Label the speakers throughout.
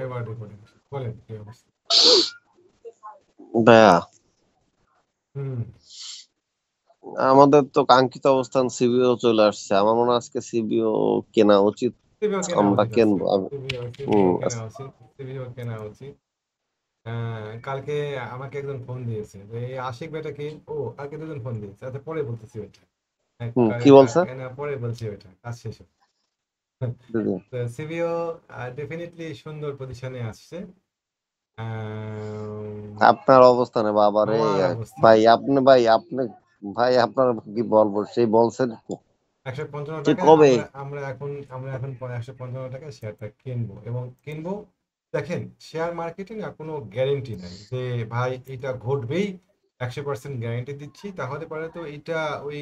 Speaker 1: এবার রিপোর্টিং বলেন কি অবস্থা।
Speaker 2: ভাইয়া
Speaker 1: হুম।
Speaker 2: আমাদের তো কাঙ্ক্ষিত অবস্থান সিবিও চলে আসছে, আমার মনে হয় আজকে সিবিও কেনা উচিত।
Speaker 1: সিভিও কেনা
Speaker 2: আমরা
Speaker 1: উচিত আজকে,
Speaker 2: কিনবো
Speaker 1: সিভিও সিভিও
Speaker 2: হুম
Speaker 1: কেনা উচিত, সিভিও কেনা উচিত। কালকে আমাকে একজন ফোন দিয়েছে যে এই আশিক বেটা কি, ও কালকে দুজন ফোন দিয়েছে, আচ্ছা পরে বলতেছি ওইটা।
Speaker 2: কি বলছে?
Speaker 1: পরে বলছি ওইটা, কাজ শেষ হোক।
Speaker 2: দিদি,
Speaker 1: তো সিভিও ডেফিনেটলি সুন্দর পজিশনে আসছে। আহ,
Speaker 2: আপনার অবস্থানে বাবারে।
Speaker 1: আমার অবস্থানে
Speaker 2: ভাই আপনি ভাই আপনার কি বলবো, সেই বলছেন
Speaker 1: 155
Speaker 2: সে
Speaker 1: টাকায়
Speaker 2: কবে।
Speaker 1: আমরা এখন 155 টাকায় শেয়ারটা কিনবো এবং কিনবো। দেখেন, শেয়ার মার্কেটে না কোনো গ্যারেন্টি নাই যে ভাই এটা ঘটবেই, 100% গ্যারেন্টি দিচ্ছি, তাহলে পরে তো এটা ওই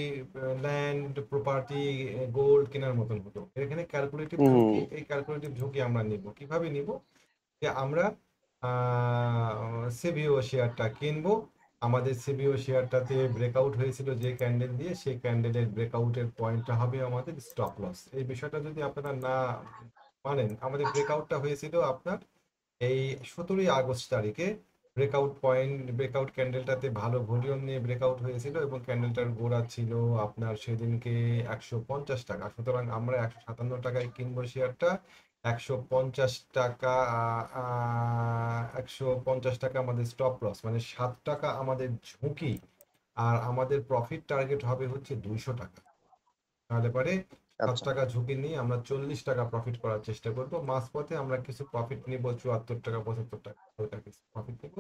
Speaker 1: ল্যান্ড প্রপার্টি গোল্ড কেনার মতন হতো। এখানে ক্যালকুলেটিভ
Speaker 2: হুম
Speaker 1: ঝুঁকি, এই ক্যালকুলেটিভ ঝুঁকি আমরা নিব কিভাবে নিব, যে আমরা সিবিও শেয়ারটা কিনবো। আমাদের সিবিও শেয়ারটাতে ব্রেকআউট হয়েছিল যে ক্যান্ডেল দিয়ে, সেই ক্যান্ডেলের ব্রেকআউটের পয়েন্টটা হবে আমাদের স্টপ লস। এই বিষয়টা যদি আপনারা না মানেন, আমাদের ব্রেকআউটটা হয়েছিল আপনার এই 17ই আগস্ট তারিখে। ব্রেকআউট ক্যান্ডেলটাতে ভালো ভলিউম নিয়ে ব্রেকআউট হয়েছিল এবং ক্যান্ডেলটার গোড়া ছিল আপনার সেদিনকে 150 টাকা। সুতরাং আমরা 157 টাকায় কিনবো শেয়ারটা। 150 টাকা, 150 টাকা আমাদের স্টপ লস, মানে 7 টাকা আমাদের ঝুঁকি। আর আমাদের প্রফিট টার্গেট হবে হচ্ছে 200 টাকা। তাহলে পরে সাত
Speaker 2: আচ্ছা
Speaker 1: টাকা ঝুঁকি নিয়ে আমরা 40 টাকা প্রফিট করার চেষ্টা করবো। মাঝপথে আমরা কিছু প্রফিট নিব, 74 টাকা 75 টাকা ওটা কিছু প্রফিট নিব।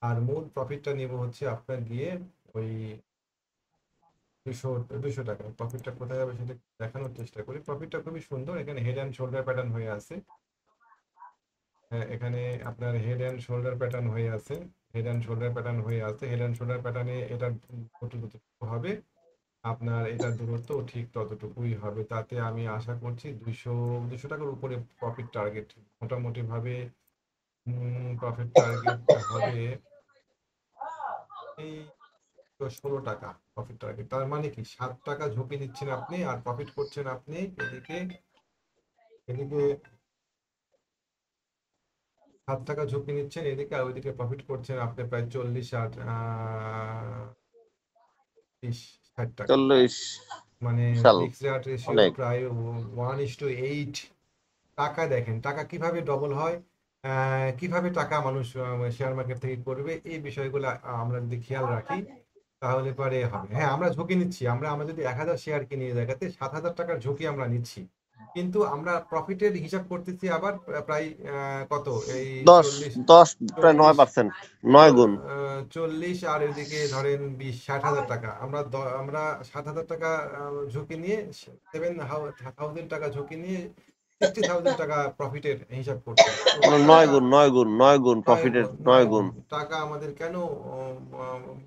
Speaker 1: আর মূল প্রফিটটা নিব হচ্ছে আপনার গিয়ে ওই 200 200 টাকা। প্রফিটটা কোথায় যাবে সেটা দেখানোর চেষ্টা করি। প্রফিটটা খুবই সুন্দর, এখানে হেড অ্যান্ড শোল্ডার প্যাটার্ন হয়ে আছে। হ্যাঁ, এখানে আপনার হেড অ্যান্ড শোল্ডার প্যাটার্ন হয়ে আছে, হেড অ্যান্ড শোল্ডার প্যাটার্ন হয়ে আছে। হেড অ্যান্ড শোল্ডার প্যাটার্নে এটা কতটুকু হবে, আপনার এটার দূরত্ব ঠিক ততটুকুই হবে। তাতে আমি আশা করছি 200 টাকার উপরে প্রফিট টার্গেট মোটামুটি ভাবে। প্রফিট টার্গেটটা হবে এই 16 টাকা প্রফিট টার্গেট। তার মানে কি 7 টাকা ঝুঁকি নিচ্ছেন আপনি আর প্রফিট করছেন আপনি এদিকে। এদিকে 7 টাকা ঝুঁকি নিচ্ছেন এদিকে, আর ওইদিকে প্রফিট করছেন আপনি প্রায় 40 আর 30 60 টাকা।
Speaker 2: 40
Speaker 1: মানে
Speaker 2: সাল
Speaker 1: রিস্ক রেওয়ার্ড রেশিও
Speaker 2: অনেক।
Speaker 1: প্রায় 1:8। টাকা দেখেন, টাকা কিভাবে ডবল হয়, কিভাবে টাকা মানুষ শেয়ার মার্কেট থেকে করবে, এই বিষয়গুলো আমরা যদি খেয়াল রাখি তাহলে পরে হবে। হ্যাঁ, আমরা ঝুঁকি নিচ্ছি, আমরা যদি 1000 শেয়ার কিনি এই জায়গাতে 7,000 টাকার ঝুঁকি আমরা নিচ্ছি, কিন্তু আমরা প্রফিটের হিসাব করতেছি আবার প্রায় কত এই
Speaker 2: দশ
Speaker 1: 40
Speaker 2: দশ প্রায়
Speaker 1: 40
Speaker 2: 9%, 9 গুণ।
Speaker 1: 40 আর এদিকে ধরেন 60,000 টাকা, আমরা 7,000 টাকা ঝুঁকি নিয়ে, 7,000 টাকা ঝুঁকি নিয়ে 60,000 টাকা প্রফিটের হিসাব করছি। তো
Speaker 2: মানে নয়
Speaker 1: টাকা
Speaker 2: গুণ 9 গুণ, 9 গুণ
Speaker 1: নয়
Speaker 2: প্রফিটের,
Speaker 1: গুণ,
Speaker 2: 9 গুণ।
Speaker 1: টাকা আমাদের কেন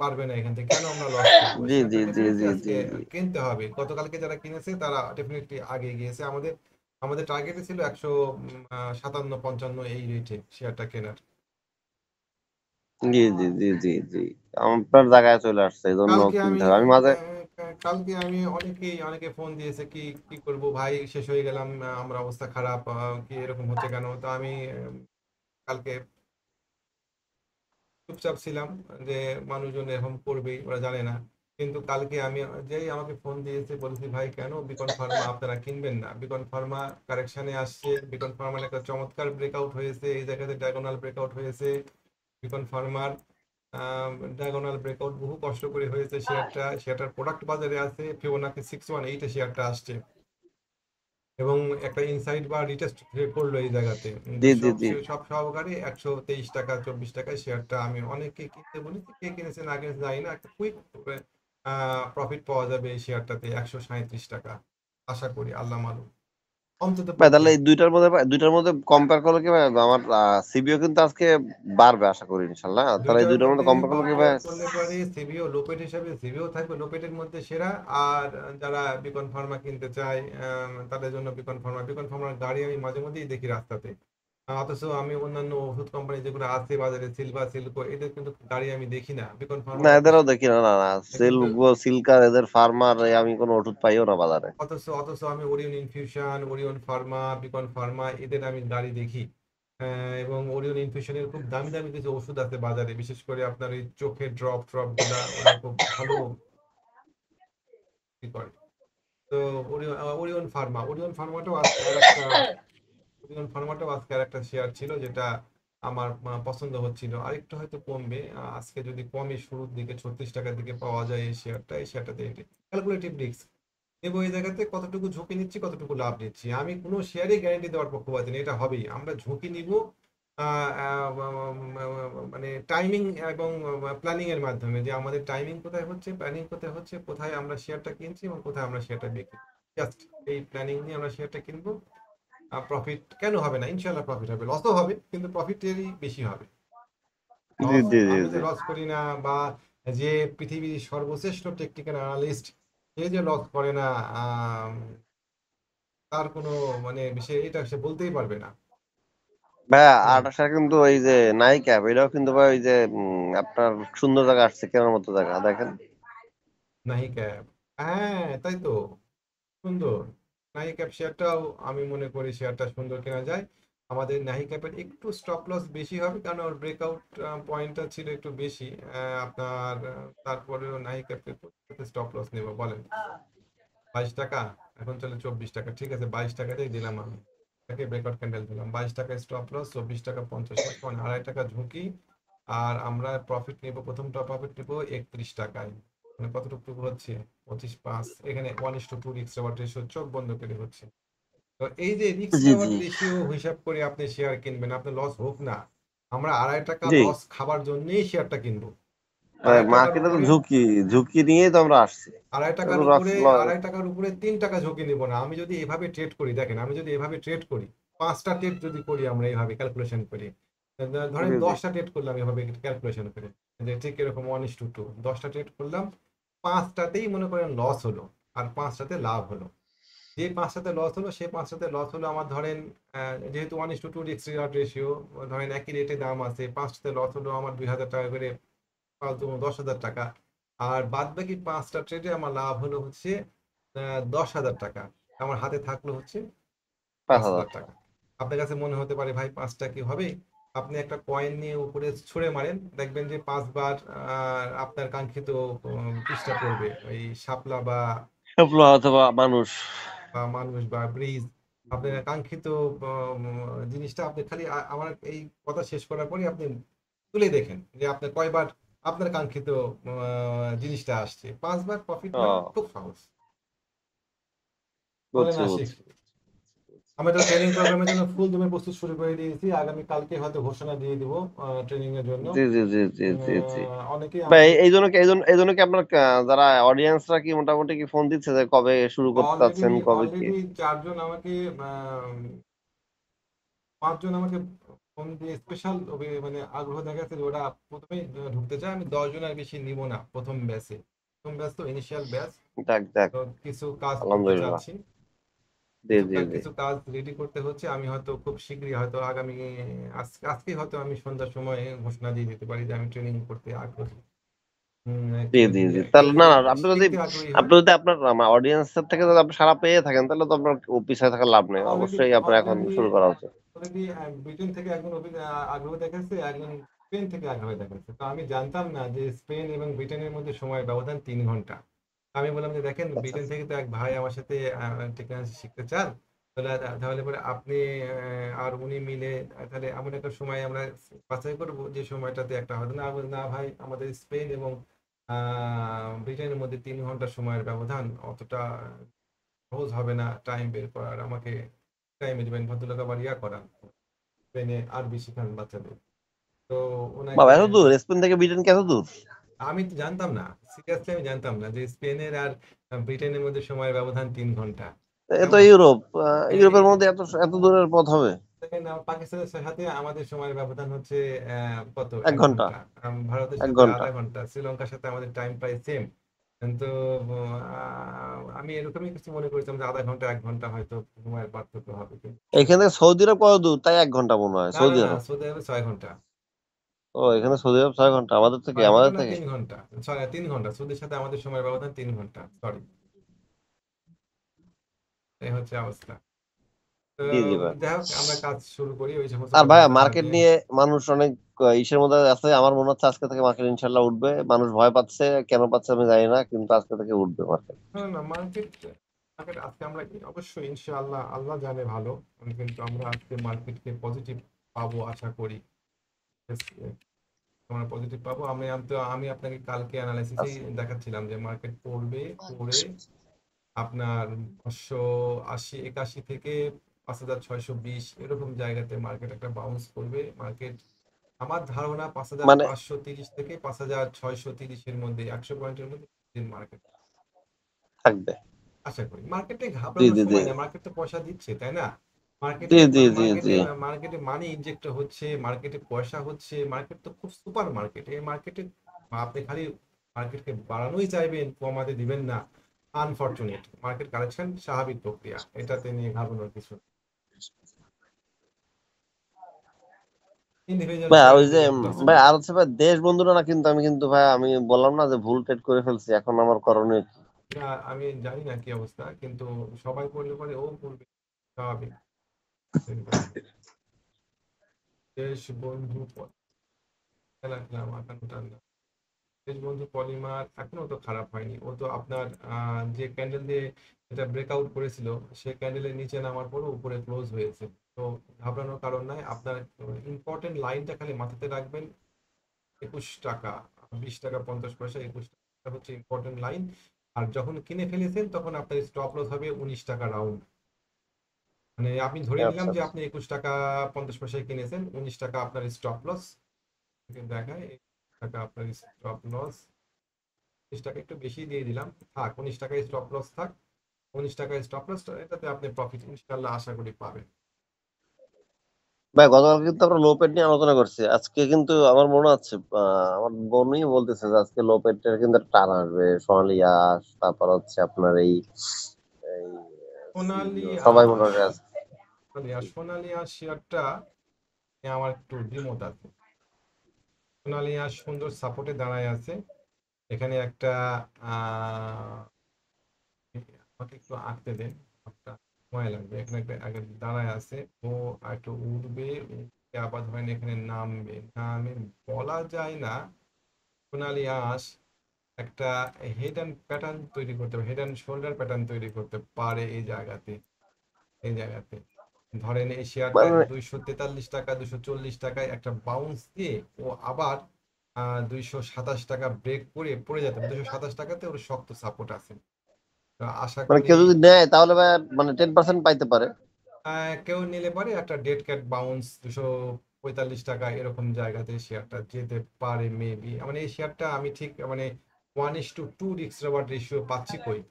Speaker 1: বাড়বে না এখান থেকে, কেন আমরা লস করবো?
Speaker 2: জি
Speaker 1: শেয়ারটা
Speaker 2: জি জি
Speaker 1: ডেফিনেটলি
Speaker 2: জি
Speaker 1: আজকে
Speaker 2: জি জি
Speaker 1: কিনতে হবে। গতকালকে যারা কিনেছে তারা ডেফিনেটলি আগে গিয়েছে। আমাদের আমাদের টার্গেটে ছিল 157 55 এই রেটে শেয়ারটা কেনার।
Speaker 2: জি জি জি জি জি আপনার জায়গায় চলে আসছে, এই জন্য
Speaker 1: কালকে আমি
Speaker 2: কিনতে হবে। আমি মাঝে
Speaker 1: অনেকে ফোন দিয়েছে কি কি করব ভাই, শেষ হয়ে গেলাম, আমার অবস্থা খারাপ, কি এরকম হচ্ছে কেন। তো আমি কালকে চুপচাপ ছিলাম যে মানুষজন এরকম করবেই, ওরা জানে না। কিন্তু কালকে আমি, যেই আমাকে ফোন দিয়েছে, বলছি ভাই কেন বিকন ফার্মা আপনারা কিনবেন না? বিকন ফার্মা কারেকশনে আসছে, বিকন ফার্মার একটা চমৎকার ব্রেকআউট হয়েছে, এই জায়গাতে ডায়াগোনাল ব্রেকআউট হয়েছে। বিকন ফার্মার ডায়াগোনাল ব্রেকআউট বহু কষ্ট করে হয়েছে। শেয়ারটার প্রোডাক্ট বাজারে আছে, ফিবোনাকি 618 শেয়ারটা আসছে এবং একটা ইনসাইড বা রিটেস্ট করলো এই জায়গাতে।
Speaker 2: জি জি জি
Speaker 1: সব সহকারে 123 টাকা 24 টাকায় শেয়ারটা আমি অনেককে কিনতে বলেছি, কে কিনেছে না কিনেছে জানি না, একটা কুইক প্রফিট পাওয়া যাবে এই শেয়ারটাতে 137 টাকা, আশা করি আল্লাহ মালুম অন্তত
Speaker 2: ভাই,
Speaker 1: পক্ষে।
Speaker 2: তাহলে এই দুইটার মধ্যে কম্পেয়ার করলে কি ভাই, আমার সিবিও কিন্তু আজকে বাড়বে আশা করি ইনশাল্লাহ। তাহলে এই
Speaker 1: দুইটার
Speaker 2: দুইটার মধ্যে
Speaker 1: মধ্যে
Speaker 2: কম্পেয়ার করলে কি ভাই?
Speaker 1: কম্পেয়ার করলে পরে সিভিও লোপেট হিসাবে সিভিও থাকবে লোপেটের মধ্যে সেরা। আর যারা বিকন ফার্মা কিনতে চায় তাদের জন্য বিকন ফার্মার গাড়ি আমি মাঝে মধ্যেই দেখি রাস্তাতে। অথচ আমি অন্যান্য ওষুধ কোম্পানি যেগুলো আছে বাজারে, সিলভা, সিলকো, এদের কিন্তু গাড়ি আমি দেখি না। বিকন
Speaker 2: না,
Speaker 1: ফার্মার
Speaker 2: এদেরও দেখি না, না, না,
Speaker 1: কিন্তু
Speaker 2: সিল্কার, এদের ফার্মার, আমি কোনো ওষুধ পাইও না বাজারে।
Speaker 1: অথচ আমি Orion infusion, Orion Pharma, Beacon Pharma, এদের আমি গাড়ি দেখি। এবং ওরিয়ন ইনফিউশনের খুব দামি দামি কিছু ওষুধ আছে বাজারে, বিশেষ করে আপনার এই চোখের ড্রপ ট্রপ গুলা ওরা খুব ভালো ই করে। তো ওরিয়ন ফার্মাটাও আজকে আর একটা শেয়ার ছিল যেটা আমার পছন্দ হচ্ছিল। আরেকটু হয়তো কমবে, আজকে যদি কমে শুরুর দিকে 36 টাকার দিকে পাওয়া যায় এই শেয়ারটাতে ক্যালকুলেটিভ রিস্ক নেবো। এই জায়গাতে কতটুকু ঝুঁকি নিচ্ছি, কতটুকু লাভ নিচ্ছি, আমি কোনো শেয়ারই গ্যারান্টি দেওয়ার পক্ষপাতী না, এটা হবেই। আমরা ঝুঁকি নিব মানে টাইমিং এবং প্ল্যানিং এর মাধ্যমে, যে আমাদের টাইমিং কোথায় হচ্ছে, প্ল্যানিং কোথায় হচ্ছে, কোথায় আমরা শেয়ারটা কিনছি এবং কোথায় আমরা শেয়ারটা বিক্রি, জাস্ট এই প্ল্যানিং নিয়ে আমরা শেয়ারটা কিনবো। প্রফিট কেন হবে না, ইনশাল্লাহ প্রফিট হবে, লসও হবে কিন্তু প্রফিটেরই বেশি হবে।
Speaker 2: জি,
Speaker 1: লস,
Speaker 2: জি, জি,
Speaker 1: আমি যে
Speaker 2: জি।
Speaker 1: লস করি না, বা যে পৃথিবীর সর্বশ্রেষ্ঠ টেকনিক্যাল অ্যানালিস্ট সে যে লস করে না, আম, তার কোনো মানে সে এটা সে বলতেই পারবে না।
Speaker 2: ভাইয়া,
Speaker 1: হুম,
Speaker 2: আটাশা কিন্তু ওই যে নাইক অ্যাপ, এটাও কিন্তু ভাই ওই যে আপনার সুন্দর জায়গা আসছে, কেনার মতো জায়গা দেখেন।
Speaker 1: নাহি ক্যাপ, হ্যাঁ তাই তো, সুন্দর। নাহি ক্যাপ শেয়ারটাও আমি মনে করি শেয়ারটা সুন্দর কেনা যায়। আমাদের নাহি ক্যাপের একটু স্টপ লস বেশি হবে, কারণ ওর ব্রেকআউট পয়েন্টটা ছিল একটু বেশি। আপনার তারপরেও নাহি ক্যাপের স্টপ লস নেব বলেন? 22 টাকা, এখন চলে 24 টাকা, ঠিক আছে 22 টাকাতেই দিলাম আমি, তাকে ব্রেকআউট ক্যান্ডেল দিলাম 22 টাকায় স্টপ লস, 24 টাকা 50 পয়সা, মানে 2.5 টাকা ঝুঁকি। আর আমরা প্রফিট নিব, প্রথমটা প্রফিট নিব 31 টাকায়, মানে কতটুকু হচ্ছে 25/5, এখানে 1:2 রিস্ক রেওয়ার্ড রেশিও চোখ বন্ধ করে হচ্ছে। তো এই যে রিস্ক
Speaker 2: জি, জি,
Speaker 1: রেওয়ার্ড রেশিও হিসাব করে আপনি শেয়ার কিনবেন, আপনার লস হোক না, আমরা 2.5 টাকা
Speaker 2: জি।
Speaker 1: লস খাবার জন্যই শেয়ারটা কিনবো। আড়াই টাকার
Speaker 2: মার্কেটে তো
Speaker 1: উপরে
Speaker 2: ঝুঁকি, ঝুঁকি নিয়েই তো আমরা আসছি।
Speaker 1: আড়াই
Speaker 2: এটা
Speaker 1: টাকার
Speaker 2: তো
Speaker 1: উপরে 3 টাকা ঝুঁকি নিব না। আমি যদি এভাবে ট্রেড করি, দেখেন আমি যদি এভাবে ট্রেড করি, 5টা ট্রেড যদি করি আমরা এইভাবে ক্যালকুলেশন করি, ধরেন
Speaker 2: জি, জি।
Speaker 1: 10টা ট্রেড করলাম এভাবে ক্যালকুলেশন করে, যে ঠিক এরকম 1:2, 10টা ট্রেড করলাম, 5টাতেই মনে করেন লস হলো আর 5টাতে লাভ হলো। যে 5টাতে লস হলো, সেই 5টাতে লস হলো আমার, ধরেন যেহেতু 1:2 রিস্ক রিওয়ার্ড রেশিও, ধরেন একই রেটে দাম আছে, 5টাতে লস হলো আমার 2,000 টাকা করে, 10,000 টাকা। আর বাদ বাকি 5টা ট্রেডে আমার লাভ হলো হচ্ছে 10,000 টাকা, আমার হাতে থাকলো হচ্ছে
Speaker 2: পাঁচ
Speaker 1: পাঁচ
Speaker 2: হাজার
Speaker 1: হাজার টাকা আপনার কাছে মনে হতে পারে ভাই 5টা কি হবে, আপনি একটা কয়েন নিয়ে উপরে ছুঁড়ে মারেন, দেখবেন যে 5 বার আপনার কাঙ্ক্ষিত পৃষ্ঠা পড়বে, ওই শাপলা বা
Speaker 2: অথবা মানুষ।
Speaker 1: মানুষ বা ব্রিজ, আপনার কাঙ্ক্ষিত জিনিসটা আপনি খালি আমার এই কথা শেষ করার পরে আপনি তুলে দেখেন যে আপনার কয়বার আপনার কাঙ্ক্ষিত জিনিসটা আসছে, 5বার প্রফিট নেওয়া
Speaker 2: ও,
Speaker 1: খুব সহজ। বলেন
Speaker 2: বুঝছি,
Speaker 1: আশিক,
Speaker 2: বুঝছি।
Speaker 1: আমি তো ট্রেনিং প্রোগ্রামের জন্য ফুল দমে প্রস্তুত শুরু করে দিয়েছি, আগামী কালকে হয়তো ঘোষণা দিয়ে দিব ট্রেনিং এর জন্য।
Speaker 2: জি, জি, জি, জি, জি, জি।
Speaker 1: অনেকেই
Speaker 2: ভাই,
Speaker 1: আমাকে
Speaker 2: এই জন্য কি আপনার যারা অডিয়েন্সরা কি মোটামুটি কি ফোন দিচ্ছে যে কবে শুরু করতে
Speaker 1: অলরেডি
Speaker 2: চাচ্ছেন, কবে কি?
Speaker 1: অলরেডি 4 জন আমাকে, 5 জন আমাকে ফোন দিয়ে স্পেশাল মানে আগ্রহ দেখাচ্ছে যে ওরা প্রথমেই ঢুকতে চায়। আমি 10 জনের বেশি নিব না প্রথম ব্যাচে, প্রথম ব্যাচ তো ইনিশিয়াল ব্যাচ।
Speaker 2: যাক, যাক।
Speaker 1: তো কিছু কাজ করতে
Speaker 2: আলহামদুলিল্লাহ।
Speaker 1: চাচ্ছি,
Speaker 2: জি, জি, জি।
Speaker 1: কিছু কাজ রেডি করতে হচ্ছে। আমি হয়তো খুব শীঘ্রই, হয়তো আগামী আজকে হয়তো আমি সন্ধ্যার সময় ঘোষণা দিয়ে দিতে পারি যে আমি ট্রেনিং করতে আগ্রহী।
Speaker 2: জি, জি, জি। তাহলে না, না, আপনি যদি
Speaker 1: শিখতে আগ্রহী হয়।
Speaker 2: আপনি যদি আপনার অডিয়েন্সের থেকে যদি আপনি সাড়া পেয়ে থাকেন, তাহলে তো আপনার পিছায় থাকার লাভ নেই,
Speaker 1: অলরেডি
Speaker 2: অবশ্যই আপনার এখন
Speaker 1: অলরেডি
Speaker 2: শুরু করা উচিত।
Speaker 1: অলরেডি ব্রিটেন থেকে একজন আগ্রহ দেখাচ্ছে, একজন স্পেন থেকে আগ্রহ দেখাচ্ছে। তো আমি জানতাম না যে স্পেন এবং ব্রিটেনের মধ্যে সময়ের ব্যবধান 3 ঘন্টা। আমি বললাম যে দেখেন,
Speaker 2: আচ্ছা,
Speaker 1: ব্রিটেন
Speaker 2: আচ্ছা।
Speaker 1: থেকে তো এক ভাই আমার সাথে টেকনোলজি শিখতে চান, তাহলে তাহলে পরে আপনি আর উনি মিলে তাহলে এমন একটা সময় আমরা বাছাই করবো যে সময়টাতে একটা হবে। না, আমি বললাম, না ভাই, আমাদের স্পেন এবং ব্রিটেনের মধ্যে 3 ঘন্টা সময়ের ব্যবধান, অতটা সহজ হবে না টাইম বের করার, আমাকে টাইম ম্যানেজমেন্ট ভদ্রলোক আবার করান, স্পেনে আরবি শিখান বাচ্চাদের। তো ওনাকে
Speaker 2: বাবা, এত দূর? স্পেন থেকে ব্রিটেন কি এত দূর?
Speaker 1: আমি তো জানতাম না, সিরিয়াসলি আমি জানতাম না যে স্পেনের আর ব্রিটেনের মধ্যে সময়ের ব্যবধান 3 ঘন্টা।
Speaker 2: এ তো
Speaker 1: কেমন
Speaker 2: ইউরোপ, ইউরোপের
Speaker 1: এই
Speaker 2: মধ্যে এত এত দূরের পথ হবে?
Speaker 1: দেখেন, পাকিস্তানের সাথে আমাদের সময়ের ব্যবধান হচ্ছে কত,
Speaker 2: এক
Speaker 1: 1 ঘন্টা।
Speaker 2: ঘন্টা।
Speaker 1: ভারতের
Speaker 2: এক
Speaker 1: সাথে
Speaker 2: ঘন্টা।
Speaker 1: আধা ঘন্টা, শ্রীলঙ্কার সাথে আমাদের টাইম প্রায় সেম। কিন্তু আমি এরকমই কিছু মনে করেছিলাম যে ০.৫ ঘন্টা ১ ঘন্টা হয়তো সময়ের পার্থক্য হবে। কিন্তু
Speaker 2: এখান থেকে সৌদি আরব কত দূর? তাই ১ ঘন্টা মনে হয়।
Speaker 1: না, না,
Speaker 2: সৌদি
Speaker 1: না,
Speaker 2: আরব।
Speaker 1: সৌদি আরবে ৬ ঘন্টা।
Speaker 2: এখানে সৌদি আরব ৬ ঘন্টা। আমাদের থেকে
Speaker 1: ৬ ঘন্টা
Speaker 2: আমাদের
Speaker 1: না
Speaker 2: থেকে।
Speaker 1: ৩ ঘন্টা। ৩ ঘন্টা। সৌদির সাথে আমাদের সময়ের ব্যবধান ৩ ঘন্টা। সরি। এই হচ্ছে অবস্থা। তো
Speaker 2: জি, জি ভাই।
Speaker 1: যাই হোক আমরা কাজ শুরু করি ওই সমস্ত
Speaker 2: আর ভাইয়া
Speaker 1: চিন্তাভাবনা
Speaker 2: মার্কেট
Speaker 1: নিয়ে।
Speaker 2: নিয়ে মানুষ অনেক ইসের মধ্যে আছে। আমার মনে হচ্ছে আজকে থেকে মার্কেট ইনশাল্লাহ উঠবে। মানুষ ভয় পাচ্ছে। কেন পাচ্ছে আমি জানি না। কিন্তু আজকে থেকে উঠবে মার্কেট।
Speaker 1: না, না, মার্কেট মার্কেট আজকে আমরা অবশ্যই ইনশাআল্লাহ আল্লাহ জানে ভালো। কিন্তু আমরা আজকে মার্কেটকে পজিটিভ পাবো আশা করি। আমরা পজিটিভ পাবো। আমি আপনাকে কালকে অ্যানালাইসিসেই
Speaker 2: আচ্ছা।
Speaker 1: দেখাচ্ছিলাম যে মার্কেট পড়বে, পড়ে আপনার ৫৮০ ৮১ থেকে ৫,৬২০ এরকম জায়গাতে মার্কেট একটা বাউন্স করবে। মার্কেট আমার ধারণা
Speaker 2: মানে
Speaker 1: ৫,৫৩০ থেকে ৫,৬৩০ এর মধ্যে ১০০ পয়েন্টের মধ্যে মার্কেট
Speaker 2: থাকবে।
Speaker 1: আশা করি। মার্কেটে
Speaker 2: জি,
Speaker 1: ঘাবড়ানোর
Speaker 2: জি, জি।
Speaker 1: সময় না, মার্কেট তো পয়সা দিচ্ছে, তাই না?
Speaker 2: জি,
Speaker 1: মার্কেটে
Speaker 2: জি, জি, জি।
Speaker 1: মার্কেটে মানি ইনজেক্ট হচ্ছে, মার্কেটে পয়সা হচ্ছে, মার্কেট তো খুব সুপার মার্কেট। এই মার্কেটে আপনি খালি মার্কেটকে বাড়ানোই চাইবেন, কমাতে দিবেন না। আনফরচুনেট মার্কেট কারেকশন স্বাভাবিক প্রক্রিয়া, এটাতে নিয়ে ঘাবড়ানোর কিছু ইন্ডিভিজুয়াল
Speaker 2: ভাই আর ওই
Speaker 1: শেয়ারে
Speaker 2: যে
Speaker 1: দিবেন লস
Speaker 2: ভাই
Speaker 1: করবেন।
Speaker 2: আর হচ্ছে ভাই দেশ বন্ধুরা না কিন্তু আমি ভাই আমি বললাম না যে ভুল ট্রেড করে ফেলছি। এখন আমার করণীয় কি?
Speaker 1: না, আমি জানি না কি অবস্থা, কিন্তু সবাই করলে পরে ও করবে স্বাভাবিক। দেশ বন্ধু রাখলাম আকাঙ্ক্ষা। দেশবন্ধু পলিমার এখনো তো খারাপ হয়নি। ও তো আপনার যে ক্যান্ডেল দিয়ে এটা ব্রেকআউট করেছিল, সে ক্যান্ডেলের নিচে নামার পরও উপরে ক্লোজ হয়েছে। তো ঘাবড়ানোর কারণ নাই। আপনার ইম্পর্টেন্ট লাইনটা খালি মাথাতে রাখবেন। ২১ টাকা, ২০ টাকা ৫০ পয়সা, ২১ টাকা হচ্ছে ইম্পর্টেন্ট লাইন। আর যখন কিনে ফেলেছেন তখন আপনার স্টপ লস হবে ১৯ টাকা রাউন্ড। মানে আমি ধরে নিলাম
Speaker 2: আচ্ছা,
Speaker 1: যে
Speaker 2: আচ্ছা।
Speaker 1: আপনি ২১ টাকা ৫০ পয়সায় কিনেছেন, ১৯ টাকা আপনার স্টপ লস দেখায়। ১ টাকা আপনার স্টপ লস, ১৯ টাকা একটু বেশি দিয়ে দিলাম। থাক, ১৯ টাকায় স্টপ লস থাক। ১৯ টাকায় স্টপ লস, এটাতে আপনি প্রফিট ইনশাল্লাহ আশা করি পাবেন।
Speaker 2: ভাই গতকাল কিন্তু আমরা লো পেট নিয়ে আলোচনা করছি। আজকে কিন্তু আমার মনে হচ্ছে আমার বোনই বলতেছে যে আজকে লো পেটের কিন্তু একটা টান আসবে। সোনালী আঁশ, তারপর হচ্ছে আপনার এই
Speaker 1: সোনালী
Speaker 2: CBO সবাই
Speaker 1: আঁশ,
Speaker 2: মোটামুটি আছে।
Speaker 1: সোনালী আঁশ শেয়ারটা নিয়ে আমার একটু দ্বিমত আছে। সোনালী আঁশ সুন্দর সাপোর্টে দাঁড়ায় আছে। এখানে একটা আহ আমাকে একটু আঁকতে দেন, একটা সময় লাগবে। এখানে একটা আগে দাঁড়ায় আছে। ও একটু উঠবে, উঠে আবার ধরেন এখানে নামবে, নামে বলা যায় না। সোনালী আঁশ একটা হেড অ্যান্ড প্যাটার্ন তৈরি করতে পারে, হেড অ্যান্ড শোল্ডার প্যাটার্ন তৈরি করতে পারে এই জায়গাতে। এই জায়গাতে ধরেন এই শেয়ারটা
Speaker 2: মানে
Speaker 1: ২৪৩ টাকা ২৪০ টাকায় একটা বাউন্স দিয়ে ও আবার ২২৭ টাকা ব্রেক করে পড়ে যেতে হবে। ২২৭ টাকাতে ওর শক্ত সাপোর্ট আছে। তো আশা
Speaker 2: মানে
Speaker 1: করি
Speaker 2: কেউ যদি নেয় তাহলে ভাই মানে 10% পাইতে পারে।
Speaker 1: কেউ নিলে পরে একটা ডেড ক্যাট বাউন্স ২৪৫ টাকা এরকম জায়গাতে শেয়ারটা যেতে পারে মেবি। মানে এই শেয়ারটা আমি ঠিক মানে 1:2 রিস্ক রেওয়ার্ড রেশিও পাচ্ছি কই।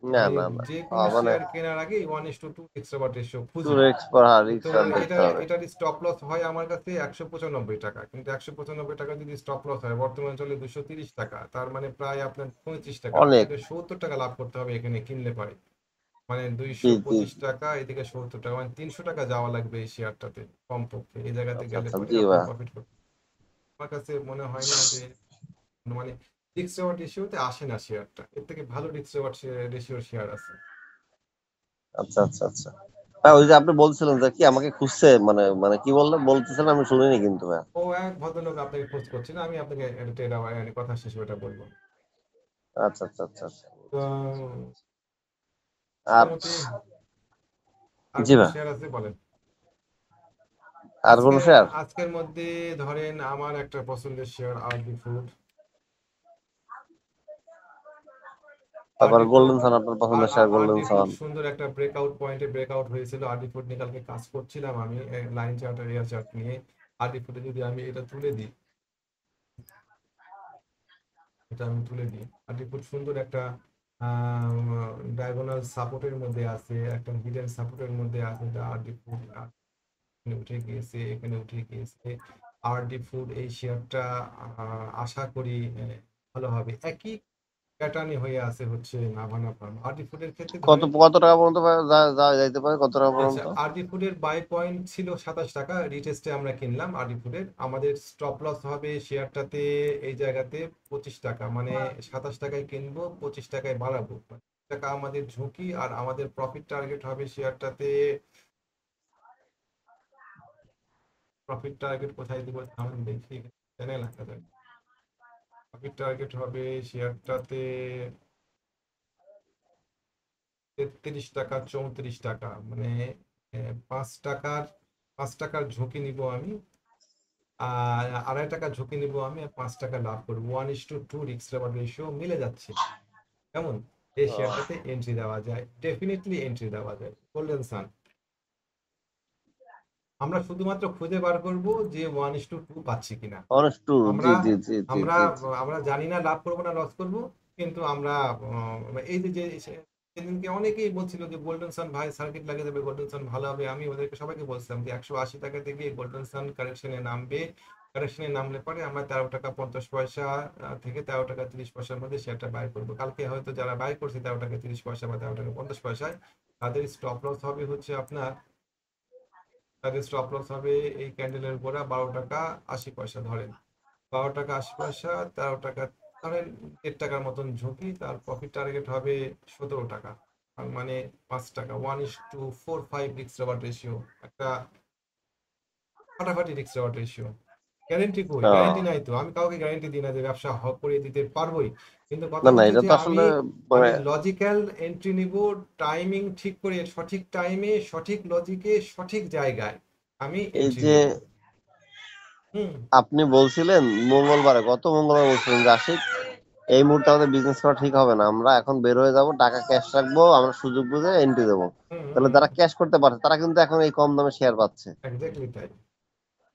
Speaker 2: না,
Speaker 1: আমি
Speaker 2: না, না।
Speaker 1: যে কোনো
Speaker 2: মানে
Speaker 1: শেয়ার কেনার আগে 1:2 রিস্ক রেওয়ার্ড রেশিও
Speaker 2: 2
Speaker 1: খুঁজি।
Speaker 2: এক্স পার
Speaker 1: তো
Speaker 2: রিস্ক দেখতে হবে।
Speaker 1: এটার স্টপ লস হয় আমার কাছে ১৯৫ টাকা, কিন্তু ১৯৫ টাকা যদি স্টপ লস হয় বর্তমান চলে ২৩০ টাকা, তার মানে প্রায় আপনার ৩৫ টাকা,
Speaker 2: অনেক।
Speaker 1: আপনাকে ৭০ টাকা লাভ করতে হবে এখানে কিনলে পারে। মানে
Speaker 2: জি,
Speaker 1: দুইশো
Speaker 2: জি,
Speaker 1: পঁচিশ
Speaker 2: জি।
Speaker 1: টাকা এদিকে ৭০ টাকা, মানে ৩০০ টাকা যাওয়া লাগবে এই শেয়ারটাতে কমপক্ষে। এই জায়গাতে
Speaker 2: আচ্ছা,
Speaker 1: গেলে
Speaker 2: আচ্ছা।
Speaker 1: পরে
Speaker 2: জি
Speaker 1: আপনি
Speaker 2: ভাই।
Speaker 1: প্রফিট করবেন। আমার কাছে মনে হয় না যে মানে রিস্ক রেওয়ার্ড রেশিওতে আসে না শেয়ারটা, এর থেকে ভালো রিস্ক রেওয়ার্ড রেশিওর শেয়ার আছে।
Speaker 2: আচ্ছা, আচ্ছা, আচ্ছা। হ্যাঁ, ওই যে আপনি বলছিলেন যে কি আমাকে খুঁজছে মানে মানে কি বললেন বলতেছিলেন আমি শুনিনি কিন্তু ভাই।
Speaker 1: ও এক ভদ্রলোক আপনাকে খোঁজ করছে না, আমি আপনাকে এটা কথা শেষে ওটা বলবো।
Speaker 2: আচ্ছা, আচ্ছা, আচ্ছা, আচ্ছা।
Speaker 1: তো
Speaker 2: আর
Speaker 1: মোটামুটি আর
Speaker 2: জি
Speaker 1: কোন
Speaker 2: ভাই।
Speaker 1: শেয়ার আছে বলেন।
Speaker 2: আর কোন
Speaker 1: আজকে
Speaker 2: শেয়ার?
Speaker 1: আজকের মধ্যে ধরেন আমার একটা পছন্দের শেয়ার আরডি ফুড।
Speaker 2: তারপর
Speaker 1: আরডি ফুড
Speaker 2: গোল্ডেন সান আপনার পছন্দের শেয়ার গোল্ডেন
Speaker 1: আরডি ফুড
Speaker 2: সান।
Speaker 1: সুন্দর একটা ব্রেকআউট পয়েন্টে ব্রেকআউট হয়েছিল। আরডি ফুড নিয়ে কালকে কাজ করছিলাম আমি লাইন চার্ট আর এয়ার চার্ট নিয়ে। আরডি ফুডে যদি আমি এটা তুলে দিই, এটা আমি তুলে দিই, আরডি ফুড সুন্দর একটা ডায়াগোনাল সাপোর্টের মধ্যে আছে, একটা হিডেন সাপোর্টের মধ্যে আছে। এটা আরডি ফুড এখানে উঠে গিয়েছে, এখানে উঠে গিয়েছে। আরডি ফুড এই শেয়ারটা আশা করি ভালো হবে। একই প্যাটার্নই হয়ে আছে হচ্ছে নাভানা ফার্ম। আরডি ফুডের ক্ষেত্রে
Speaker 2: কত
Speaker 1: ধরেন,
Speaker 2: কত টাকা পর্যন্ত যাইতে পারে, কত টাকা
Speaker 1: আচ্ছা
Speaker 2: পর্যন্ত?
Speaker 1: আরডি ফুডের বাই পয়েন্ট ছিল 27 টাকা, রিটেস্টে আমরা কিনলাম আরডি ফুডের, আমাদের স্টপ লস হবে শেয়ারটাতে এই জায়গাতে 25 টাকা, মানে 27 টাকায় কিনবো, 25 টাকায় বাড়াবো, টাকা আমাদের ঝুঁকি। আর আমাদের প্রফিট টার্গেট হবে শেয়ারটাতে, প্রফিট টার্গেট কোথায় দিব আমি দেখি, চ্যানেল আঁকা যায়। প্রফিট টার্গেট হবে শেয়ারটাতে 33 টাকা 34 টাকা, মানে 5 টাকার 5 টাকার ঝুঁকি নিব আমি, আর 2.5 টাকা ঝুঁকি নিব আমি, আর 5 টাকা লাভ করবো। 1:2 রিস্ক রেওয়ার্ড রেশিও মিলে যাচ্ছে, কেমন? এই শেয়ারটাতে এন্ট্রি দেওয়া যায়, ডেফিনেটলি এন্ট্রি দেওয়া যায়। গোল্ডেন সান আমরা শুধুমাত্র খুঁজে বার করব যে 1:2 পাচ্ছি কিনা।
Speaker 2: অনেস্ট টু, জি
Speaker 1: আমরা
Speaker 2: জি জি জি
Speaker 1: আমরা
Speaker 2: জি জি।
Speaker 1: আমরা জানি না লাভ করবো না লস করব, কিন্তু আমরা এই যে সেদিনকে অনেকেই বলছিল যে গোল্ডেন সান ভাই সার্কিট লাগিয়ে দেবে, গোল্ডেন সান ভালো হবে, আমি ওদেরকে সবাইকে বলছিলাম যে 180 টাকা থেকে গোল্ডেন সান কারেকশনে নামবে, কারেকশনে নামলে পরে আমরা 13 টাকা 50 পয়সা থেকে 13 টাকা 30 পয়সার মধ্যে শেয়ারটা বাই করবো। কালকে হয়তো যারা বাই করছে 13 টাকা 30 পয়সা বা 13 টাকা 50 পয়সায়, তাদের স্টপ লস হবে হচ্ছে আপনার, তাদের স্টপ লস হবে এই ক্যান্ডেলের গোড়া 12 টাকা 80 পয়সা, ধরেন 12 টাকা 80 পয়সা, 13 টাকা, ধরেন 1.5 টাকার মতন ঝুঁকি, তার প্রফিট টার্গেট হবে 17 টাকা, আর মানে 5 টাকা। 1:4-5 রিস্ক রেওয়ার্ড রেশিও, একটা ফাটাফাটি রিস্ক রেওয়ার্ড রেশিও। গ্যারেন্টি কই? গ্যারেন্টি নাই তো, আমি কাউকে গ্যারেন্টি দিই না যে ব্যবসা করে দিতে পারবোই, কিন্তু কথা
Speaker 2: না না,
Speaker 1: হচ্ছে
Speaker 2: এটা
Speaker 1: যে
Speaker 2: তো
Speaker 1: আমি
Speaker 2: আসলে মানে,
Speaker 1: আমি লজিক্যাল এন্ট্রি নিব, টাইমিং ঠিক করে সঠিক টাইমে সঠিক লজিকে সঠিক জায়গায় আমি
Speaker 2: এই
Speaker 1: এন্ট্রি
Speaker 2: যে
Speaker 1: নিব। হুম।
Speaker 2: আপনি বলছিলেন মঙ্গলবারে, গত মঙ্গলবার বলছিলেন যে আশিক, এই মুহূর্তে আমাদের বিজনেস করা ঠিক হবে না, আমরা এখন বের হয়ে যাব, টাকা ক্যাশ রাখবো, আমরা সুযোগ বুঝে এন্ট্রি দেবো।
Speaker 1: হুম হুম
Speaker 2: তাহলে
Speaker 1: হুম,
Speaker 2: যারা ক্যাশ করতে পারছে তারা কিন্তু এখন এই কম দামে শেয়ার পাচ্ছে,
Speaker 1: এক্স্যাক্টলি তাই,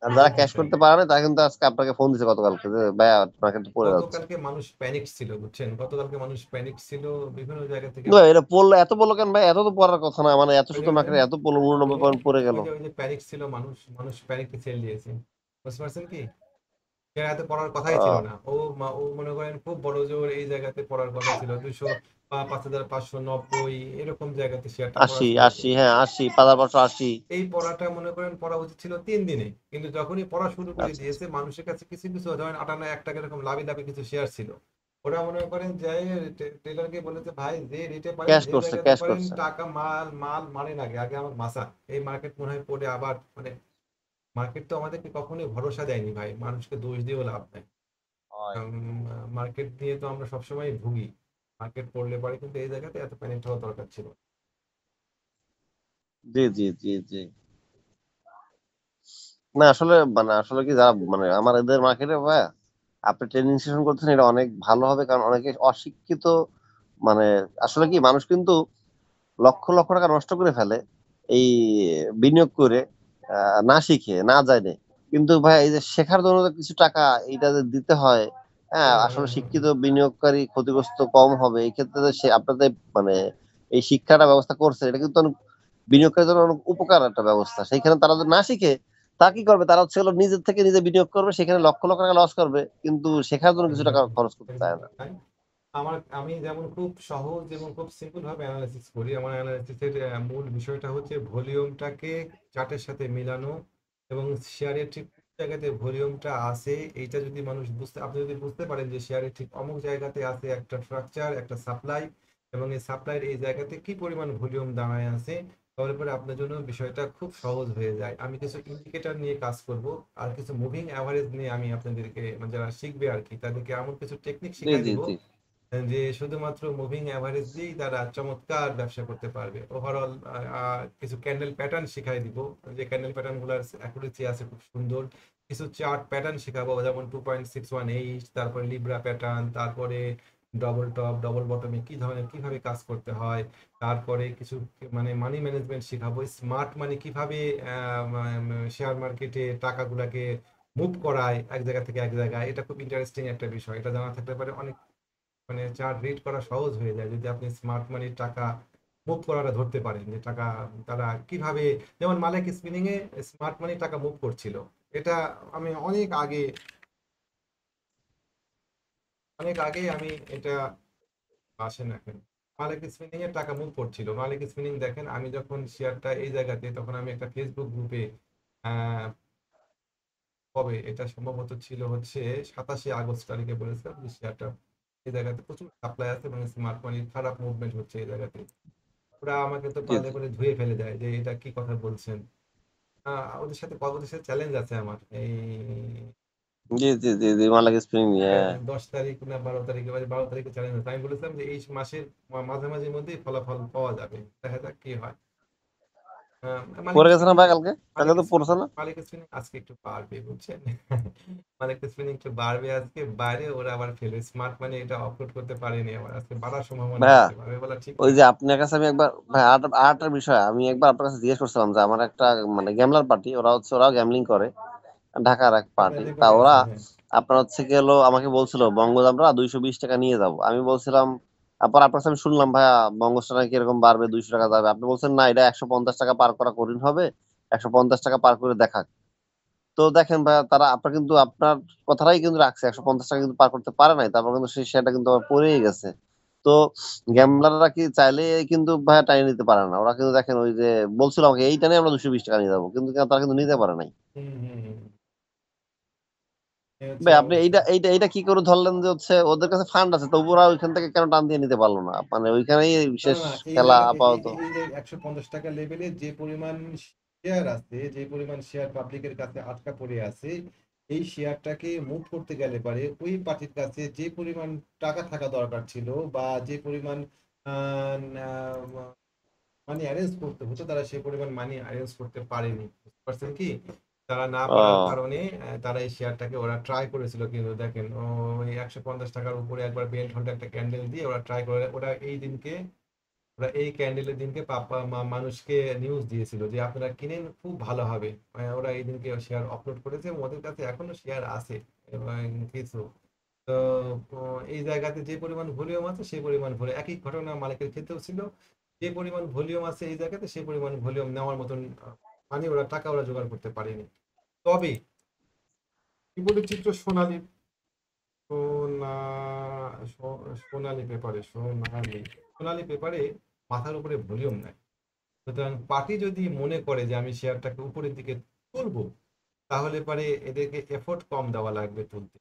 Speaker 2: আর যারা
Speaker 1: এক্স্যাক্টলি
Speaker 2: ক্যাশ
Speaker 1: তাই।
Speaker 2: করতে পারে না তারা কিন্তু আজকে আপনাকে ফোন দিছে গতকালকে যে ভাইয়া মার্কেট পড়ে যাচ্ছে।
Speaker 1: গতকালকে মানুষ প্যানিক ছিল, বুঝছেন, গতকালকে মানুষ প্যানিক ছিল, বিভিন্ন জায়গা থেকে।
Speaker 2: ভাই এটা পড়লো, এত পড়লো কেন ভাই? এত তো পড়ার কথা না, মানে এত
Speaker 1: ওই যে
Speaker 2: শুধু
Speaker 1: ওই যে
Speaker 2: মার্কেটে এত পড়লো,
Speaker 1: ওই
Speaker 2: 89 পয়েন্ট পড়ে গেল।
Speaker 1: ওই যে প্যানিক ছিল, মানুষ মানুষ প্যানিককে সেল দিয়েছে, বুঝতে পারছেন কি? সে এত পড়ার কথাই ছিল
Speaker 2: আহ,
Speaker 1: না, ও মনে করেন খুব বড় জোর এই জায়গাতে পড়ার কথা ছিল, 205,590 এরকম জায়গাতে শেয়ারটা পড়া
Speaker 2: 80
Speaker 1: শুরু
Speaker 2: 80,
Speaker 1: করছে।
Speaker 2: হ্যাঁ 80, 5,580।
Speaker 1: এই পড়াটা মনে করেন পড়া উচিত ছিল 3 দিনে, কিন্তু যখনই পড়া শুরু করে
Speaker 2: আচ্ছা আচ্ছা।
Speaker 1: দিয়েছে মানুষের কাছে কিছু কিছু, ধরেন 58 1 টাকা এরকম লাভে লাভে কিছু শেয়ার ছিল, ওরা মনে করেন যে টেলারকে বলেছে ভাই যে রেটে পারেন
Speaker 2: ক্যাশ
Speaker 1: যে
Speaker 2: করছে,
Speaker 1: জায়গাতে
Speaker 2: ক্যাশ
Speaker 1: পারেন
Speaker 2: করছে।
Speaker 1: টাকা মাল মাল মারেন আগে, আগে আমার মাসা, এই মার্কেট মনে হয় পড়ে আবার, মানে মার্কেট তো আমাদেরকে কখনোই ভরসা দেয়নি ভাই, মানুষকে দোষ দিয়েও লাভ নাই।
Speaker 2: হয়।
Speaker 1: মার্কেট নিয়ে তো আমরা সবসময় ভুগি, মার্কেট পড়লে পরে কিন্তু এই জায়গাতে এত প্যানিক হওয়া দরকার ছিল।
Speaker 2: জি জি জি জি। না আসলে মানে, আসলে কি যারা মানে আমার এদের মার্কেটে ভাই, আপনি ট্রেনিং সেশন করতেছেন এটা অনেক ভালো হবে, কারণ অনেকে অশিক্ষিত, মানে আসলে কি মানুষ কিন্তু লক্ষ লক্ষ টাকা নষ্ট করে ফেলে এই বিনিয়োগ করে, না শিখে না জানে। কিন্তু ভাই এই যে শেখার জন্য যে কিছু টাকা এইটা যে দিতে হয়, হ্যাঁ
Speaker 1: হুম,
Speaker 2: আসলে
Speaker 1: হুম, হুম,
Speaker 2: শিক্ষিত বিনিয়োগকারী ক্ষতিগ্রস্ত কম হবে এই ক্ষেত্রে, যে সে আপনাদের মানে এই শিক্ষাটা ব্যবস্থা করছে, এটা কিন্তু অনেক বিনিয়োগকারীর জন্য অনেক উপকার একটা ব্যবস্থা। সেইখানে তারা যদি না শিখে, তা কি করবে, তারা হচ্ছে হলো নিজের থেকে নিজে বিনিয়োগ করবে, সেখানে লক্ষ লক্ষ টাকা লস করবে, কিন্তু শেখার জন্য কিছু টাকা
Speaker 1: এক্স্যাক্টলি,
Speaker 2: খরচ করতে চায় না।
Speaker 1: এক্স্যাক্টলি তাই। আমি যেমন খুব সহজ এবং খুব সিম্পল ভাবে অ্যানালাইসিস করি, আমার অ্যানালাইসিসের মূল বিষয়টা হচ্ছে ভলিউমটাকে চার্টের সাথে মিলানো, এবং শেয়ারের ঠিক কোন জায়গাতে ভলিউমটা আছে, এইটা যদি আপনি যদি বুঝতে পারেন যে শেয়ারের ঠিক অমুক জায়গাতে আছে একটা স্ট্রাকচার, একটা সাপ্লাই, এবং এই সাপ্লাইয়ের এই জায়গাতে কি পরিমাণ ভলিউম দাঁড়ায় আছে, তাহলে পরে আপনার জন্য বিষয়টা খুব সহজ হয়ে যায়। আমি কিছু ইন্ডিকেটর নিয়ে কাজ করব, আর কিছু মুভিং অ্যাভারেজ নিয়ে আমি আপনাদেরকে, মানে যারা শিখবে আর কি, তাদেরকে এমন কিছু টেকনিক
Speaker 2: জি
Speaker 1: শিখাই
Speaker 2: জি
Speaker 1: দিব
Speaker 2: জি
Speaker 1: যে শুধুমাত্র মুভিং অ্যাভারেজ দিয়েই তারা চমৎকার ব্যবসা করতে পারবে। ওভারঅল কিছু ক্যান্ডেল প্যাটার্ন শিখাই দিব, যে ক্যান্ডেল প্যাটার্ন গুলার অ্যাকুরেসি আছে খুব সুন্দর। কিছু চার্ট প্যাটার্ন শেখাবো, যেমন 2.618, তারপরে লিব্রা প্যাটার্ন, তারপরে ডবল টপ ডবল বটমে কি ধরনের কিভাবে কাজ করতে হয়, তারপরে কিছু মানে মানি ম্যানেজমেন্ট শিখাবো, স্মার্ট মানি কিভাবে শেয়ার মার্কেটে টাকাগুলাকে মুভ করায় এক জায়গা থেকে এক জায়গায়। এটা খুব ইন্টারেস্টিং একটা বিষয়, এটা জানা থাকলে পারে অনেক, মানে চার্ট রিড করা সহজ হয়ে যায় যদি আপনি স্মার্ট মানির টাকা মুভ করাটা ধরতে পারেন, যে টাকা তারা কিভাবে, যেমন মালেক স্পিনিং এ স্মার্ট মানি টাকা মুভ করছিল, এটা আমি অনেক আগে আমি এটা আসে না কেন? মালিক স্পিনিং এর টাকা মুভ করছিল। মালিক স্পিনিং দেখেন, আমি যখন শেয়ারটা এই জায়গাতে, তখন আমি একটা ফেসবুক গ্রুপে আহ, কবে এটা সম্ভবত ছিল হচ্ছে 27 আগস্ট তারিখে বলেছিলাম যে শেয়ারটা এই জায়গাতে প্রচুর সাপ্লাই আছে এবং স্মার্ট মানির খারাপ মুভমেন্ট হচ্ছে এই জায়গাতে। ওরা আমাকে তো
Speaker 2: জি
Speaker 1: পারলে
Speaker 2: জি
Speaker 1: করে ধুয়ে ফেলে দেয় যে এটা কি কথা বলছেন। ওদের সাথে চ্যালেঞ্জ আছে আমার এই
Speaker 2: জি জি জি জি মালিক স্প্রিং নিয়ে, হ্যাঁ।
Speaker 1: 10 তারিখ না 12 তারিখে, 12 তারিখে চ্যালেঞ্জ আছে। আমি বলেছিলাম যে এই মাসের মাঝামাঝির মধ্যেই ফলাফল পাওয়া যাবে, দেখা যাক কি হয়। মালিক
Speaker 2: পড়ে গেছে না
Speaker 1: স্পিনিং
Speaker 2: ভাই কালকে? কালকে
Speaker 1: মালিক
Speaker 2: তো পড়ছে না?
Speaker 1: মালিক স্পিনিং আজকে একটু বাড়বে বুঝছেন। মালিক স্পিনিং একটু বাড়বে আজকে, বাইরে ওরা আবার ফেলে স্মার্ট মানি এটা অফলোড করতে পারেনি, আবার আজকে বাড়ার সম্ভাবনা
Speaker 2: ভাইয়া,
Speaker 1: আছে। আমি বলা ঠিক
Speaker 2: ওই
Speaker 1: না।
Speaker 2: যে আপনার কাছে আমি একবার ভাই আরেকটা বিষয় আমি একবার আপনার কাছে জিজ্ঞেস করছিলাম যে আমার একটা মানে গ্যামলার পার্টি, ওরাও গ্যামলিং করে, ঢাকার এক পার্টি।
Speaker 1: আপনাদের
Speaker 2: তা
Speaker 1: করে আছে,
Speaker 2: ওরা
Speaker 1: হ্যাঁ।
Speaker 2: আপনার হচ্ছে গেলো আমাকে বলছিল বঙ্গদামরা 220 টাকা নিয়ে যাব। আমি বলছিলাম, তারপর আপনার কাছে আমি শুনলাম ভাইয়া বঙ্গস্টা নাকি এরকম বাড়বে, 200 টাকা যাবে। আপনি বলছেন না, এটা 150 টাকা পার করা কঠিন হবে, 150 টাকা পার করে দেখাক। তো দেখেন ভাইয়া, তারা আপনার কিন্তু আপনার কথাটাই কিন্তু রাখছে, 150 টাকা কিন্তু পার করতে পারে নাই, তারপর কিন্তু সেই শেয়ারটা কিন্তু আবার পড়েই গেছে। তো গ্যামলাররা কি চাইলে কিন্তু ভাইয়া টাইনে নিতে পারে না। ওরা কিন্তু দেখেন ওই যে বলছিল আমাকে এই টানে আমরা 220 টাকা নিয়ে যাবো, কিন্তু তারা কিন্তু নিতে পারে নাই।
Speaker 1: হুম হুম হুম। এই হচ্ছে
Speaker 2: ভাই আপনি
Speaker 1: অবস্থা।
Speaker 2: এইটা এইটা এইটা কি করে ধরলেন যে হচ্ছে ওদের কাছে ফান্ড আছে, তো ওরা ওইখান থেকে কেন টান দিয়ে নিতে পারলো না? মানে ওইখানেই
Speaker 1: না
Speaker 2: বিশেষ
Speaker 1: না, এই
Speaker 2: খেলা
Speaker 1: জায়গাতে
Speaker 2: আপাতত।
Speaker 1: এই যে 150 টাকা লেভেলে যে পরিমাণ শেয়ার আছে, যে পরিমাণ শেয়ার পাবলিকের কাছে আটকা পড়ে আছে, এই শেয়ারটাকে মুভ করতে গেলে পারে ওই পার্টির কাছে যে পরিমাণ টাকা থাকা দরকার ছিল, বা যে পরিমাণ মানি অ্যারেঞ্জ করতে হতো, তারা সেই পরিমাণ মানি অ্যারেঞ্জ করতে পারেনি। বুঝতে পারছেন কি? তারা না পারার
Speaker 2: ও
Speaker 1: কারণে তারা এই শেয়ারটাকে ওরা ট্রাই করেছিল, কিন্তু দেখেন ওই 150 টাকার উপরে একবার বেল্ট হোল্ডার একটা ক্যান্ডেল দিয়ে ওরা ট্রাই করে, ওরা এই ক্যান্ডেলের দিনকে মানুষকে নিউজ দিয়েছিল যে আপনারা কিনেন, খুব ভালো হবে। ওরা এই দিনকে শেয়ার আপলোড করেছে এবং ওদের কাছে এখনো শেয়ার আছে এবং কিছু। তো এই জায়গাতে যে পরিমাণ ভলিউম আছে সেই পরিমাণ ভলিউম, একই ঘটনা মালিকের ক্ষেত্রেও ছিল। যে পরিমাণ ভলিউম আছে এই জায়গাতে সেই পরিমাণ ভলিউম নেওয়ার মতন মানে ওরা টাকা ওরা জোগাড় করতে পারেনি। তবে কি চিত্র সোনালী, সোনা সোনালী পেপারে, সোনালী পেপারে মাথার উপরে ভলিউম নাই। সুতরাং পার্টি যদি মনে করে যে আমি শেয়ারটাকে উপরের দিকে তুলবো, তাহলে পারে এদেরকে এফোর্ট কম দেওয়া লাগবে তুলতে।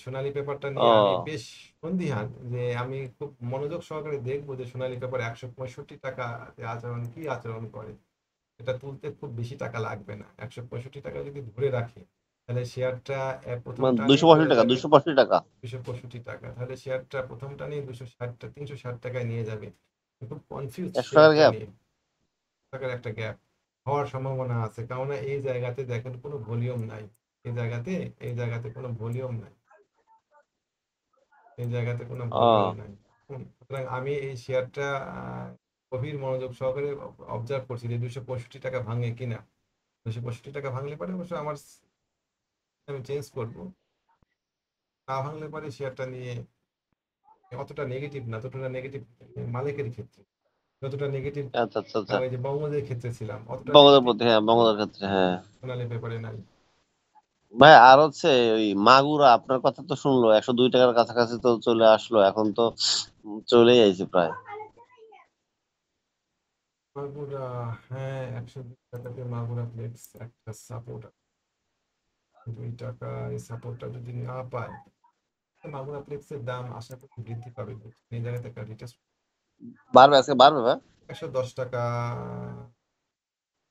Speaker 1: সোনালী পেপারটা নিয়ে আমি
Speaker 2: ও
Speaker 1: বেশ সন্দিহান, যে আমি খুব মনোযোগ সহকারে দেখবো যে সোনালী পেপার 165 টাকা আচরণ করে। এটা তুলতে খুব বেশি টাকা লাগবে না, 165 টাকা যদি ধরে রাখি, তাহলে শেয়ারটা প্রথম
Speaker 2: মানে
Speaker 1: টানেই
Speaker 2: 265
Speaker 1: চলে
Speaker 2: টাকা,
Speaker 1: যাবে
Speaker 2: 265 টাকা।
Speaker 1: 265 টাকা। তাহলে শেয়ারটা প্রথম টানেই 360 টাকায় নিয়ে যাবে। খুব কনফিউজ
Speaker 2: 100 টাকার
Speaker 1: শেয়ারটা
Speaker 2: গ্যাপ।
Speaker 1: নিয়ে। টাকার একটা গ্যাপ হওয়ার সম্ভাবনা আছে, কারণ এই জায়গাতে দেখেন কোনো ভলিউম নাই। এই জায়গাতে এই জায়গাতে কোনো ভলিউম নাই। এই জায়গাতে কোনো ভলিউম
Speaker 2: ও
Speaker 1: নাই। সুতরাং আমি এই শেয়ারটা গভীর মনোযোগ সহকারে অবজার্ভ করছি যে 265 টাকা ভাঙে কিনা। 265 টাকা ভাঙলে পরে অবশ্য আমি চেঞ্জ করব। না ভাঙলে পরে শেয়ারটা নিয়ে অতটা নেগেটিভ না, ততটা নেগেটিভ মালিকের ক্ষেত্রে যতটা নেগেটিভ
Speaker 2: আচ্ছা আচ্ছা আচ্ছা।
Speaker 1: ওই যে বঙ্গদের ক্ষেত্রে ছিলাম, অতটা
Speaker 2: বঙ্গদের
Speaker 1: নেগেটিভ
Speaker 2: প্রতি, হ্যাঁ বঙ্গদের ক্ষেত্রে, হ্যাঁ।
Speaker 1: সোনালী পেপারে নাই।
Speaker 2: ভাই আর হচ্ছে ওই মাগুরা, আপনার কথা তো শুনলো 102 টাকার কাছাকাছি তো চলে আসলো, এখন তো চলেই আইছে প্রায়।
Speaker 1: মাগুরা, হ্যাঁ, 102 টাকাতে মাগুরা প্লেক্স একটা সাপোর্ট, 2 টাকা এই সাপোর্টটা যদি না পায়, মাগুরা প্লেক্সের দাম আশা করি বৃদ্ধি পাবে। এই জায়গাতে একটা রিটেস্ট
Speaker 2: বাড়বে, আজকে বাড়বে ভাই।
Speaker 1: 110 টাকা,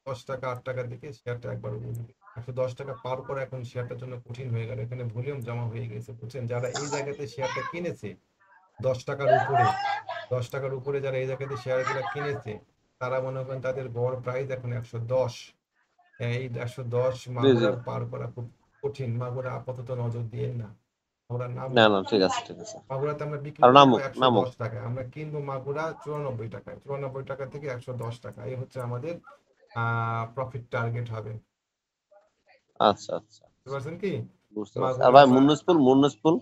Speaker 1: 10 টাকা 8 টাকার দিকে শেয়ারটা একবার উঠবে। 110 টাকা পার করে এখন শেয়ারটার জন্য কঠিন হয়ে গেল, এখানে ভলিউম জমা হয়ে গেছে বুঝছেন। যারা এই জায়গাতে শেয়ারটা কিনেছে 10 টাকার উপরে, 10 টাকার উপরে যারা এই জায়গাতে শেয়ার গুলা কিনেছে, তারা মনে করেন তাদের গড় প্রাইস এখন 110। এই 110
Speaker 2: জি জি।
Speaker 1: মাগুরার পার করা খুব কঠিন। মাগুরা আপাতত নজর দিয়ে না, আমরা
Speaker 2: না
Speaker 1: নামুক।
Speaker 2: না, ঠিক আছে ঠিক আছে।
Speaker 1: মাগুরাতে আমরা বিক্রি
Speaker 2: আর
Speaker 1: করবো
Speaker 2: নামুক
Speaker 1: 110
Speaker 2: নামুক।
Speaker 1: টাকায়, আমরা কিনবো মাগুরা 94 টাকায়, 94 টাকা থেকে 110 টাকা, এই হচ্ছে আমাদের প্রফিট টার্গেট হবে।
Speaker 2: আচ্ছা আচ্ছা,
Speaker 1: বুঝতে পারছেন কি?
Speaker 2: বুঝতে পারছি। আর
Speaker 1: মাগুরা
Speaker 2: ভাই
Speaker 1: আমরা
Speaker 2: মুন্নুসপুল।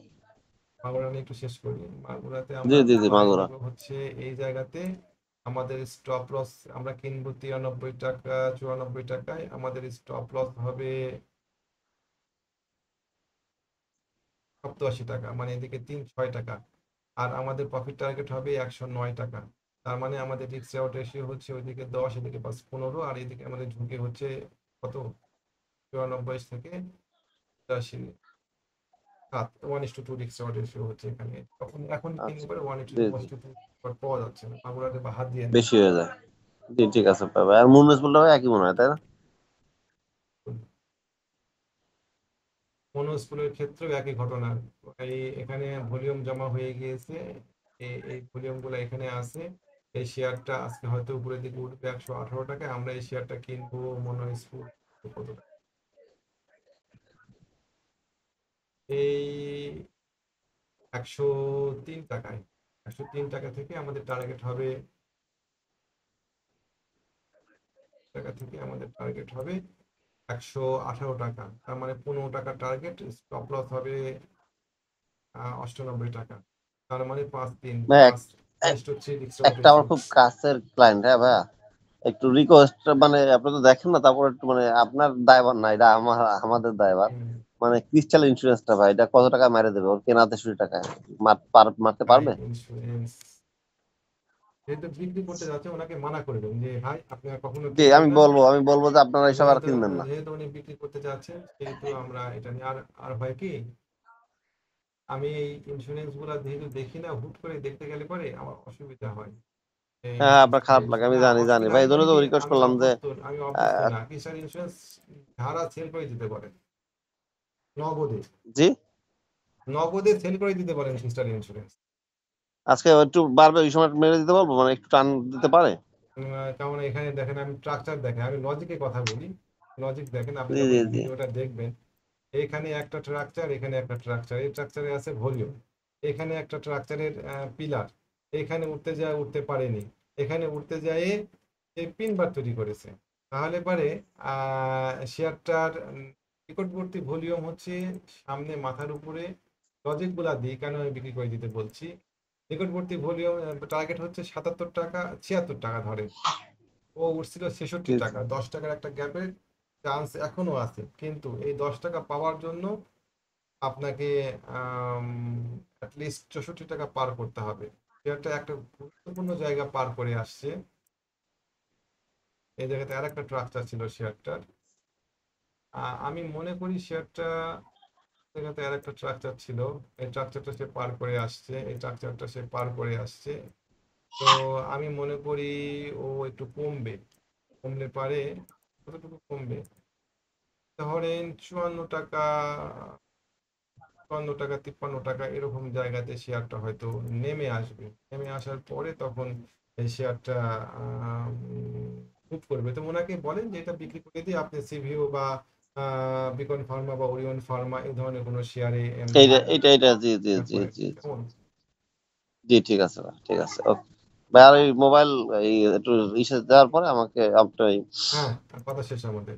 Speaker 1: মাগুরা নিয়ে একটু শেষ করি। মাগুরাতে
Speaker 2: জি
Speaker 1: আমরা
Speaker 2: জি জি,
Speaker 1: বাই
Speaker 2: মাগুরা।
Speaker 1: নিব হচ্ছে এই জায়গাতে। আমাদের স্টপ লস, আমরা কিনবো 93 টাকা, 94 টাকায়। আমাদের স্টপ লস হবে 87 টাকা, মানে এদিকে 3-6 টাকা। আর আমাদের প্রফিট টার্গেট হবে 109 টাকা। তার মানে আমাদের রিস্ক রেওয়ার্ড রেশিও হচ্ছে ওইদিকে 10, এদিকে 15, আর এদিকে আমাদের ঝুঁকি হচ্ছে কত, 94 থেকে 85, 1:2 রিস্ক রেওয়ার্ড রেশিও হচ্ছে এখানে। এখন কিনলে
Speaker 2: আচ্ছা,
Speaker 1: পরে
Speaker 2: জি
Speaker 1: 1:2 পাওয়া যাচ্ছে না, মাগুরাতে বা হাত দিয়ে
Speaker 2: বেশি হয়ে যায়। জি ঠিক আছে ভাই, আর মুনসিপালটা ভাই একই মনে হয় তাই না?
Speaker 1: মনোস্কুলের ক্ষেত্রেও একই ঘটনা। এখানে ভলিউম জমা হয়ে গিয়েছে, এই ভলিউম গুলো এখানে আছে। এই শেয়ারটা আজকে হয়তো উপরের দিকে উঠবে 118 টাকায়, আমরা এই শেয়ারটা কিনবো মনোস্কুল কত টাকা, এই 103 টাকায়। 103 টাকা থেকে আমাদের টার্গেট হবে, টাকা থেকে আমাদের টার্গেট হবে 118 টাকা। তার মানে 15 টাকা টার্গেট, স্টপ লস হবে 98 টাকা। তার মানে 5-3,
Speaker 2: ভাই
Speaker 1: 5:3 রিস্ক রেওয়ার্ড
Speaker 2: একটা আমার
Speaker 1: রেশিও।
Speaker 2: খুব কাছের ক্লায়েন্ট, হ্যাঁ ভাইয়া, একটু রিকোয়েস্ট, মানে আপনি তো দেখেন না, তারপর একটু মানে আপনার দায়ভার না, এটা আমাদের দায়ভার। মানে ক্রিস্টাল ইন্স্যুরেন্সটা ভাই, এটা কত টাকা মেরে দেবে ওর কেনা 63 টাকায়? মারতে
Speaker 1: ভাই
Speaker 2: পারবে?
Speaker 1: ইন্স্যুরেন্স যেহেতু বিক্রি করতে যাচ্ছে, ওনাকে মানা করবেন যে ভাই আপনারা কখনো
Speaker 2: জি,
Speaker 1: কিনবেন
Speaker 2: আমি
Speaker 1: না।
Speaker 2: বলবো, যে আপনারা এসব আর
Speaker 1: যেহেতু
Speaker 2: কিনবেন না।
Speaker 1: যেহেতু উনি বিক্রি করতে যাচ্ছেন, সেহেতু আমরা এটা নিয়ে আর আর হয় কি, আমি এই ইন্স্যুরেন্স গুলা যেহেতু দেখি না, হুট করে দেখতে গেলে পরে আমার অসুবিধা হয়। এই
Speaker 2: হ্যাঁ, আপনার
Speaker 1: ক্রিস্টাল
Speaker 2: খারাপ লাগে,
Speaker 1: ইন্স্যুরেন্স
Speaker 2: আমি
Speaker 1: না,
Speaker 2: জানি জানি
Speaker 1: অসুবিধা
Speaker 2: ভাই,
Speaker 1: আমি
Speaker 2: এই জন্য
Speaker 1: মানে
Speaker 2: তো
Speaker 1: কি,
Speaker 2: রিকোয়েস্ট
Speaker 1: আমি
Speaker 2: করলাম যে
Speaker 1: অভ্যস্ত না। ক্রিস্টাল ইন্স্যুরেন্স যারা সেল করে দিতে পারে নগদে,
Speaker 2: জি,
Speaker 1: সেল করে দিতে পারেন ক্রিস্টাল ইন্স্যুরেন্স।
Speaker 2: আজকে একটু বাড়বে, ওই সময় মেরে দিতে বলবো, মানে একটু টান দিতে পারে।
Speaker 1: কেমন এখানে দেখেন, আমি স্ট্রাকচার দেখেন, আমি লজিকে কথা বলি। লজিক দেখেন, আপনি
Speaker 2: জি
Speaker 1: যখন
Speaker 2: জি জি
Speaker 1: ভিডিওটা দেখবেন, এখানে একটা স্ট্রাকচার, এখানে একটা স্ট্রাকচার, এই স্ট্রাকচারে আছে ভলিউম, এখানে একটা স্ট্রাকচারের পিলার, এখানে উঠতে যায় উঠতে পারেনি, এখানে উঠতে যায় এই পিনবার তৈরি করেছে। তাহলে পরে শেয়ারটার নিকটবর্তী ভলিউম হচ্ছে সামনে মাথার উপরে। লজিক গুলা দিই কেন আমি বিক্রি করে দিতে বলছি। নিকটবর্তী ভলিউম টার্গেট হচ্ছে 77 টাকা, 76 টাকা ধরে, ও উঠছিল ছেষট্টি
Speaker 2: জি জি।
Speaker 1: টাকা 10 টাকার একটা গ্যাপের চান্স এখনো আছে, কিন্তু এই 10 টাকা পাওয়ার জন্য আপনাকে অ্যাটলিস্ট 64 টাকা পার করতে হবে। শেয়ারটা একটা গুরুত্বপূর্ণ জায়গা পার করে আসছে। এই জায়গাতে আর একটা স্ট্রাকচার ছিল শেয়ারটার, আমি মনে করি শেয়ারটা জায়গাতে আর একটা স্ট্রাকচার ছিল, এই স্ট্রাকচারটা সে পার করে আসছে, তো আমি মনে করি ও একটু কমবে, কমলে পারে, কতটুকু কমবে, ধরেন 54 টাকা, 54 টাকা, 53 টাকা, এরকম জায়গাতে শেয়ারটা হয়তো নেমে আসবে। নেমে আসার পরে তখন এই শেয়ারটা মুভ করবে। তো ওনাকে বলেন যে এটা বিক্রি করে দিয়ে আপনি সিভিও বা বিকন ফার্মা বা ওরিয়ন ফার্মা এই ধরনের কোনো শেয়ারে
Speaker 2: এইটা জি জি জি
Speaker 1: করে।
Speaker 2: জি জি
Speaker 1: কেমন?
Speaker 2: জি, ঠিক আছে ভাই, ঠিক আছে, ওকে ভাই। আর ওই মোবাইল, এই একটু রিসেট দেওয়ার পরে আমাকে আপনি
Speaker 1: হ্যাঁ, কথা শেষ আমাদের।